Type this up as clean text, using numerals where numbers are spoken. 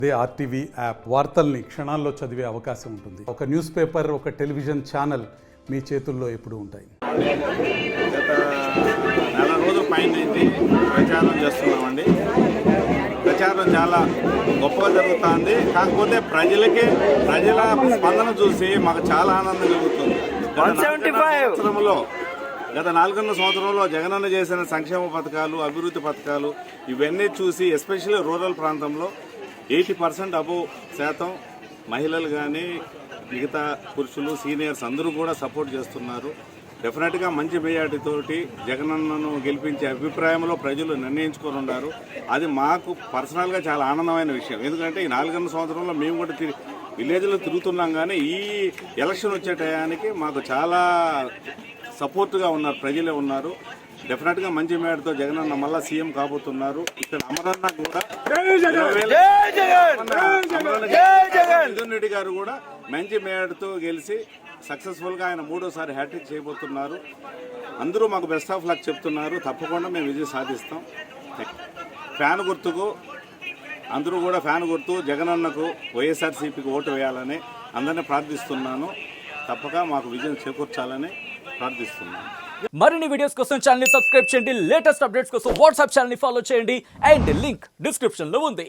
అదే RTV app వార్తల్ని క్షణాల్లో చదివే అవకాశం ఉంటుంది. ఒక న్యూస్ పేపర్, ఒక టెలివిజన్ ఛానల్ మీ చేతుల్లో ఎప్పుడూ ఉంటాయి. గత నెల రోజుల పైన అయితే ప్రచారం చేస్తున్నామండి. ప్రచారం చాలా గొప్పగా జరుగుతుంది. కాకపోతే ప్రజల స్పందన చూసి మాకు చాలా ఆనందం కలుగుతుంది. గత 4 సంవత్సరంలో జగనన్న చేసిన సంక్షేమ పథకాలు, అభివృద్ధి పథకాలు ఇవన్నీ చూసి ఎస్పెషల్లీ రూరల్ ప్రాంతంలో 80% అబోవ్ శాతం మహిళలు కానీ మిగతా పురుషులు సీనియర్స్ అందరూ కూడా సపోర్ట్ చేస్తున్నారు. డెఫినెట్గా మంచి మెజార్టీతోటి జగనన్నను గెలిపించే అభిప్రాయంలో ప్రజలు నిర్ణయించుకొని ఉన్నారు. అది మాకు పర్సనల్గా చాలా ఆనందమైన విషయం. ఎందుకంటే ఈ 4 సంవత్సరంలో మేము కూడా విలేజ్లో తిరుగుతున్నాం, కానీ ఈ ఎలక్షన్ వచ్చే టయానికి మాకు చాలా సపోర్ట్గా ఉన్నారు, ప్రజలే ఉన్నారు. డెఫినెట్గా మంచి మేడతో జగనన్న మళ్ళా సీఎం కాబోతున్నారు. ఇక్కడ అమరన్న కూడా మిథున్ రెడ్డి గారు కూడా మంచి మేడతో గెలిచి సక్సెస్ఫుల్గా ఆయన 3వ హ్యాట్రిక్ చేయబోతున్నారు. అందరూ మాకు బెస్ట్ ఆఫ్ లక్ చెప్తున్నారు. తప్పకుండా మేము విజయం సాధిస్తాం. ఫ్యాన్ గుర్తుకు అందరూ కూడా ఫ్యాన్ గుర్తు జగనన్నకు వైఎస్ఆర్సీపీకి ఓటు వేయాలని అందరినీ ప్రార్థిస్తున్నాను. తప్పక మాకు విజయం చేకూర్చాలని ప్రార్థిస్తున్నాను. మరిన్ని వీడియోస్ కోసం ఛానల్ ని సబ్స్క్రైబ్ చేయండి. లేటెస్ట్ అప్డేట్స్ కోసం వాట్సాప్ ఛానల్ ని ఫాలో చేయండి. అండ్ లింక్ డిస్క్రిప్షన్ లో ఉంది.